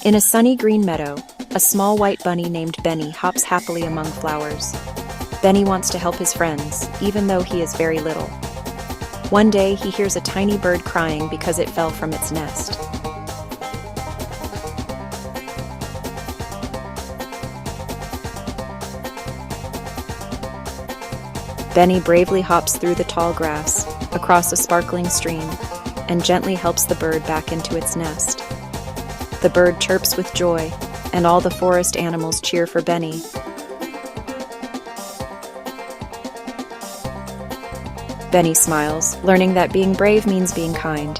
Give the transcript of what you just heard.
In a sunny green meadow, a small white bunny named Benny hops happily among flowers. Benny wants to help his friends, even though he is very little. One day, he hears a tiny bird crying because it fell from its nest. Benny bravely hops through the tall grass, across a sparkling stream, and gently helps the bird back into its nest. The bird chirps with joy, and all the forest animals cheer for Benny. Benny smiles, learning that being brave means being kind.